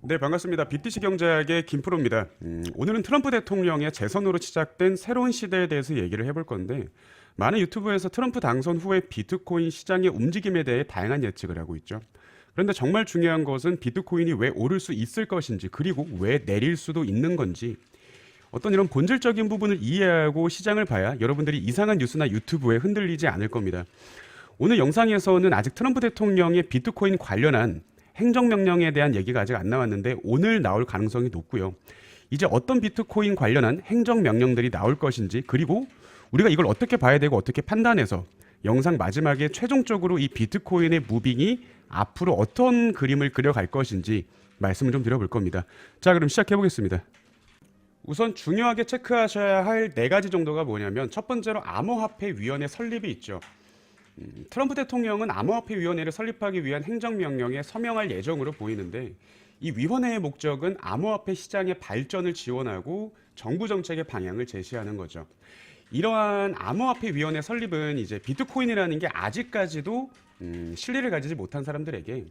네, 반갑습니다. BTC 경제학의 김프로입니다. 오늘은 트럼프 대통령의 재선으로 시작된 새로운 시대에 대해서 얘기를 해볼 건데, 많은 유튜브에서 트럼프 당선 후에 비트코인 시장의 움직임에 대해 다양한 예측을 하고 있죠. 그런데 정말 중요한 것은 비트코인이 왜 오를 수 있을 것인지, 그리고 왜 내릴 수도 있는 건지, 어떤 이런 본질적인 부분을 이해하고 시장을 봐야 여러분들이 이상한 뉴스나 유튜브에 흔들리지 않을 겁니다. 오늘 영상에서는 아직 트럼프 대통령의 비트코인 관련한 행정명령에 대한 얘기가 아직 안 나왔는데 오늘 나올 가능성이 높고요. 이제 어떤 비트코인 관련한 행정명령들이 나올 것인지, 그리고 우리가 이걸 어떻게 봐야 되고 어떻게 판단해서 영상 마지막에 최종적으로 이 비트코인의 무빙이 앞으로 어떤 그림을 그려갈 것인지 말씀을 좀 드려볼 겁니다. 자, 그럼 시작해 보겠습니다. 우선 중요하게 체크하셔야 할 네 가지 정도가 뭐냐면, 첫 번째로 암호화폐위원회 설립이 있죠. 트럼프 대통령은 암호화폐위원회를 설립하기 위한 행정명령에 서명할 예정으로 보이는데, 이 위원회의 목적은 암호화폐 시장의 발전을 지원하고 정부 정책의 방향을 제시하는 거죠. 이러한 암호화폐위원회 설립은 이제 비트코인이라는 게 아직까지도 신뢰를 가지지 못한 사람들에게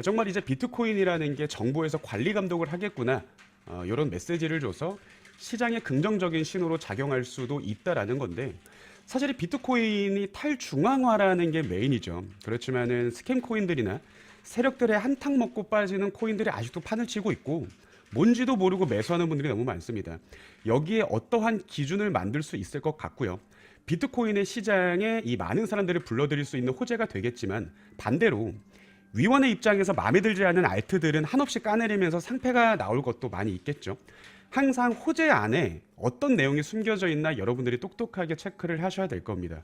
정말 이제 비트코인이라는 게 정부에서 관리 감독을 하겠구나, 이런 메시지를 줘서 시장에 긍정적인 신호로 작용할 수도 있다라는 건데, 사실 이 비트코인이 탈중앙화라는 게 메인이죠. 그렇지만은 스캠 코인들이나 세력들의 한탕 먹고 빠지는 코인들이 아직도 판을 치고 있고, 뭔지도 모르고 매수하는 분들이 너무 많습니다. 여기에 어떠한 기준을 만들 수 있을 것 같고요. 비트코인의 시장에 이 많은 사람들을 불러들일 수 있는 호재가 되겠지만, 반대로 위원회 입장에서 마음에 들지 않은 알트들은 한없이 까내리면서 상패가 나올 것도 많이 있겠죠. 항상 호재 안에 어떤 내용이 숨겨져 있나 여러분들이 똑똑하게 체크를 하셔야 될 겁니다.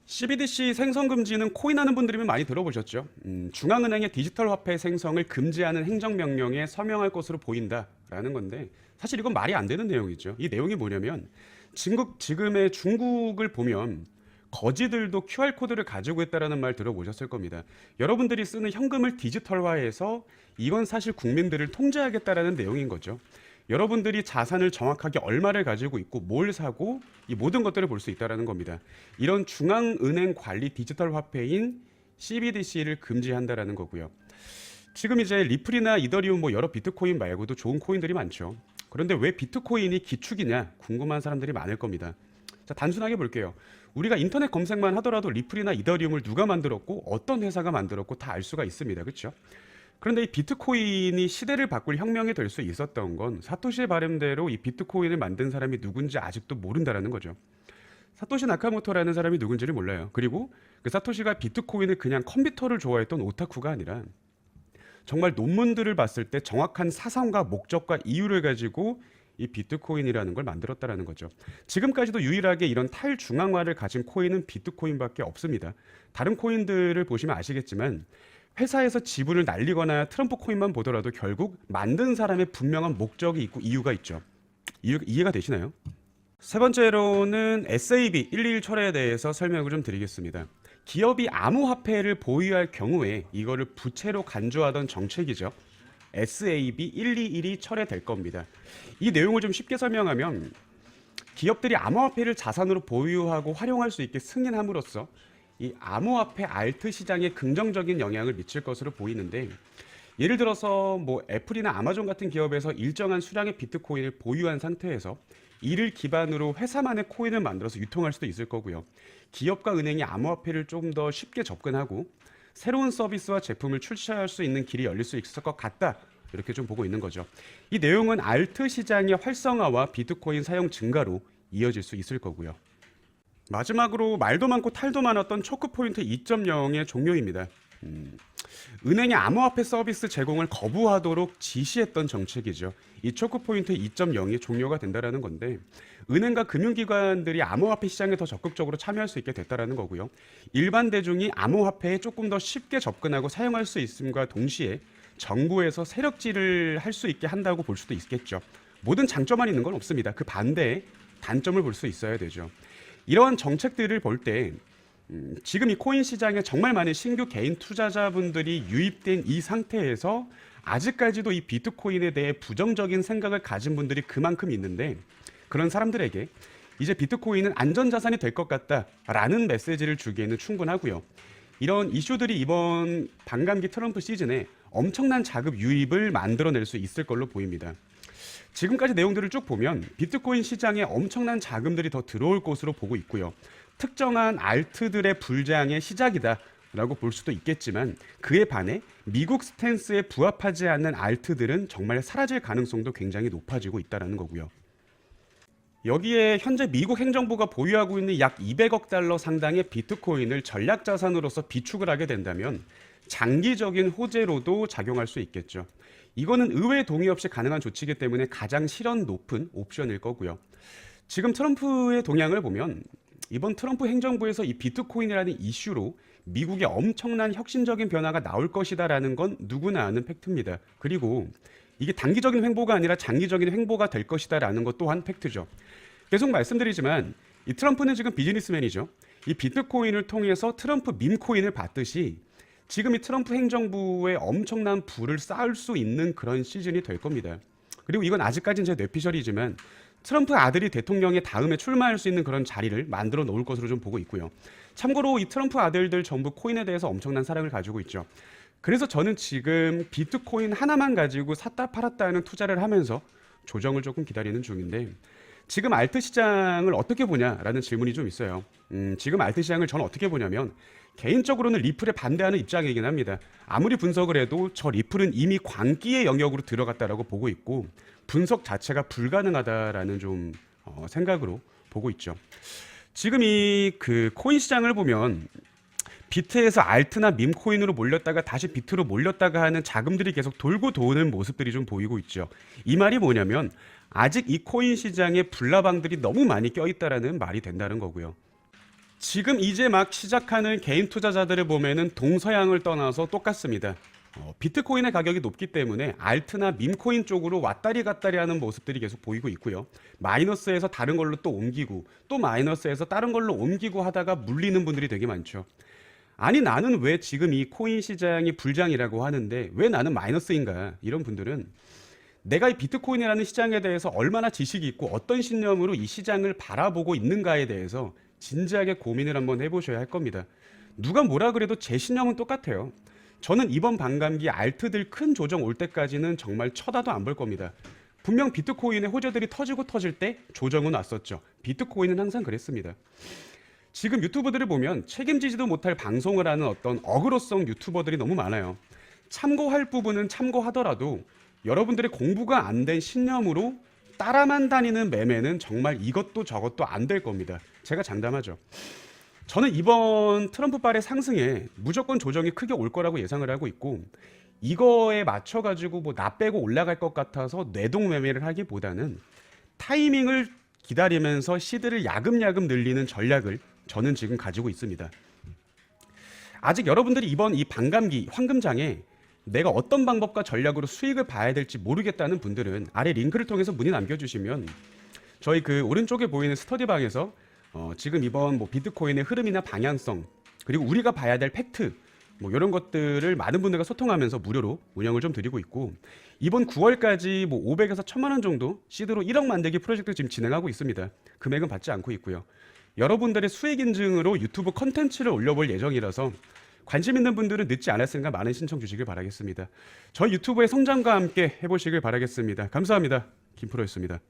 CBDC 생성 금지는 코인하는 분들이면 많이 들어보셨죠. 중앙은행의 디지털 화폐 생성을 금지하는 행정명령에 서명할 것으로 보인다라는 건데, 사실 이건 말이 안 되는 내용이죠. 이 내용이 뭐냐면, 지금의 중국을 보면 거지들도 QR코드를 가지고 있다는 말 들어보셨을 겁니다. 여러분들이 쓰는 현금을 디지털화해서 이건 사실 국민들을 통제하겠다라는 내용인 거죠. 여러분들이 자산을 정확하게 얼마를 가지고 있고 뭘 사고, 이 모든 것들을 볼 수 있다는 겁니다. 이런 중앙은행 관리 디지털 화폐인 CBDC를 금지한다는 거고요. 지금 이제 리플이나 이더리움, 여러 비트코인 말고도 좋은 코인들이 많죠. 그런데 왜 비트코인이 기축이냐 궁금한 사람들이 많을 겁니다. 자, 단순하게 볼게요. 우리가 인터넷 검색만 하더라도 리플이나 이더리움을 누가 만들었고 어떤 회사가 만들었고 다 알 수가 있습니다. 그렇죠? 그런데 이 비트코인이 시대를 바꿀 혁명이 될 수 있었던 건, 사토시의 바램대로 이 비트코인을 만든 사람이 누군지 아직도 모른다라는 거죠. 사토시 나카모토라는 사람이 누군지를 몰라요. 그리고 그 사토시가 비트코인을 그냥 컴퓨터를 좋아했던 오타쿠가 아니라 정말 논문들을 봤을 때 정확한 사상과 목적과 이유를 가지고 이 비트코인이라는 걸 만들었다라는 거죠. 지금까지도 유일하게 이런 탈중앙화를 가진 코인은 비트코인밖에 없습니다. 다른 코인들을 보시면 아시겠지만, 회사에서 지분을 날리거나 트럼프 코인만 보더라도 결국 만든 사람의 분명한 목적이 있고 이유가 있죠. 이해가 되시나요? 세 번째로는 SAB 121 철회에 대해서 설명을 좀 드리겠습니다. 기업이 암호화폐를 보유할 경우에 이거를 부채로 간주하던 정책이죠. SAB 121이 철회될 겁니다. 이 내용을 좀 쉽게 설명하면, 기업들이 암호화폐를 자산으로 보유하고 활용할 수 있게 승인함으로써 이 암호화폐 알트 시장에 긍정적인 영향을 미칠 것으로 보이는데, 예를 들어서 애플이나 아마존 같은 기업에서 일정한 수량의 비트코인을 보유한 상태에서 이를 기반으로 회사만의 코인을 만들어서 유통할 수도 있을 거고요. 기업과 은행이 암호화폐를 좀 더 쉽게 접근하고 새로운 서비스와 제품을 출시할 수 있는 길이 열릴 수 있을 것 같다, 이렇게 좀 보고 있는 거죠. 이 내용은 알트 시장의 활성화와 비트코인 사용 증가로 이어질 수 있을 거고요. 마지막으로 말도 많고 탈도 많았던 초크포인트 2.0의 종료입니다. 은행의 암호화폐 서비스 제공을 거부하도록 지시했던 정책이죠. 이 초크포인트 2.0이 종료가 된다는 건데, 은행과 금융기관들이 암호화폐 시장에 더 적극적으로 참여할 수 있게 됐다는 거고요. 일반 대중이 암호화폐에 조금 더 쉽게 접근하고 사용할 수 있음과 동시에 정부에서 세력질을 할 수 있게 한다고 볼 수도 있겠죠. 모든 장점만 있는 건 없습니다. 그 반대에 단점을 볼 수 있어야 되죠. 이러한 정책들을 볼 때 지금 이 코인 시장에 정말 많은 신규 개인 투자자분들이 유입된 이 상태에서 아직까지도 이 비트코인에 대해 부정적인 생각을 가진 분들이 그만큼 있는데, 그런 사람들에게 이제 비트코인은 안전자산이 될 것 같다라는 메시지를 주기에는 충분하고요. 이런 이슈들이 이번 반감기 트럼프 시즌에 엄청난 자금 유입을 만들어낼 수 있을 걸로 보입니다. 지금까지 내용들을 쭉 보면 비트코인 시장에 엄청난 자금들이 더 들어올 것으로 보고 있고요. 특정한 알트들의 불장의 시작이다라고 볼 수도 있겠지만 그에 반해 미국 스탠스에 부합하지 않는 알트들은 정말 사라질 가능성도 굉장히 높아지고 있다는 거고요. 여기에 현재 미국 행정부가 보유하고 있는 약 200억 달러 상당의 비트코인을 전략 자산으로서 비축을 하게 된다면 장기적인 호재로도 작용할 수 있겠죠. 이거는 의회 동의 없이 가능한 조치이기 때문에 가장 실현 높은 옵션일 거고요. 지금 트럼프의 동향을 보면 이번 트럼프 행정부에서 이 비트코인이라는 이슈로 미국의 엄청난 혁신적인 변화가 나올 것이다라는 건 누구나 아는 팩트입니다. 그리고 이게 단기적인 횡보가 아니라 장기적인 횡보가 될 것이다라는 것 또한 팩트죠. 계속 말씀드리지만 이 트럼프는 지금 비즈니스맨이죠. 이 비트코인을 통해서 트럼프 밈코인을 받듯이 지금 이 트럼프 행정부에 엄청난 부를 쌓을 수 있는 그런 시즌이 될 겁니다. 그리고 이건 아직까지는 제 뇌피셜이지만 트럼프 아들이 대통령에 다음에 출마할 수 있는 그런 자리를 만들어 놓을 것으로 좀 보고 있고요. 참고로 이 트럼프 아들들 전부 코인에 대해서 엄청난 사랑을 가지고 있죠. 그래서 저는 지금 비트코인 하나만 가지고 샀다 팔았다 하는 투자를 하면서 조정을 조금 기다리는 중인데 지금 알트 시장을 어떻게 보냐라는 질문이 좀 있어요. 지금 알트 시장을 저는 어떻게 보냐면 개인적으로는 리플에 반대하는 입장이긴 합니다. 아무리 분석을 해도 저 리플은 이미 광기의 영역으로 들어갔다라고 보고 있고 분석 자체가 불가능하다라는 좀 생각으로 보고 있죠. 지금 이 그 코인 시장을 보면 비트에서 알트나 밈코인으로 몰렸다가 다시 비트로 몰렸다가 하는 자금들이 계속 돌고 도는 모습들이 좀 보이고 있죠. 이 말이 뭐냐면 아직 이 코인 시장에 불나방들이 너무 많이 껴있다라는 말이 된다는 거고요. 지금 이제 막 시작하는 개인 투자자들을 보면은 동서양을 떠나서 똑같습니다. 비트코인의 가격이 높기 때문에 알트나 밈코인 쪽으로 왔다리 갔다리 하는 모습들이 계속 보이고 있고요. 마이너스에서 다른 걸로 또 옮기고 또 마이너스에서 다른 걸로 옮기고 하다가 물리는 분들이 되게 많죠. 아니 나는 왜 지금 이 코인 시장이 불장이라고 하는데 왜 나는 마이너스인가? 이런 분들은 내가 이 비트코인이라는 시장에 대해서 얼마나 지식이 있고 어떤 신념으로 이 시장을 바라보고 있는가에 대해서 진지하게 고민을 한번 해보셔야 할 겁니다. 누가 뭐라 그래도 제 신념은 똑같아요. 저는 이번 반감기 알트들 큰 조정 올 때까지는 정말 쳐다도 안 볼 겁니다. 분명 비트코인의 호재들이 터지고 터질 때 조정은 왔었죠. 비트코인은 항상 그랬습니다. 지금 유튜버들을 보면 책임지지도 못할 방송을 하는 어떤 어그로성 유튜버들이 너무 많아요. 참고할 부분은 참고하더라도 여러분들의 공부가 안 된 신념으로 따라만 다니는 매매는 정말 이것도 저것도 안 될 겁니다. 제가 장담하죠. 저는 이번 트럼프발의 상승에 무조건 조정이 크게 올 거라고 예상을 하고 있고 이거에 맞춰가지고 뭐 나 빼고 올라갈 것 같아서 뇌동 매매를 하기보다는 타이밍을 기다리면서 시드를 야금야금 늘리는 전략을 저는 지금 가지고 있습니다. 아직 여러분들이 이번 이 반감기 황금장에 내가 어떤 방법과 전략으로 수익을 봐야 될지 모르겠다는 분들은 아래 링크를 통해서 문의 남겨주시면 저희 그 오른쪽에 보이는 스터디방에서 지금 이번 뭐 비트코인의 흐름이나 방향성 그리고 우리가 봐야 될 팩트 뭐 이런 것들을 많은 분들과 소통하면서 무료로 운영을 좀 드리고 있고 이번 9월까지 뭐 500에서 1000만 원 정도 시드로 1억 만들기 프로젝트 지금 진행하고 있습니다. 금액은 받지 않고 있고요. 여러분들의 수익 인증으로 유튜브 컨텐츠를 올려볼 예정이라서 관심 있는 분들은 늦지 않았으니까 많은 신청 주시길 바라겠습니다. 저희 유튜브의 성장과 함께 해보시길 바라겠습니다. 감사합니다. 김프로였습니다.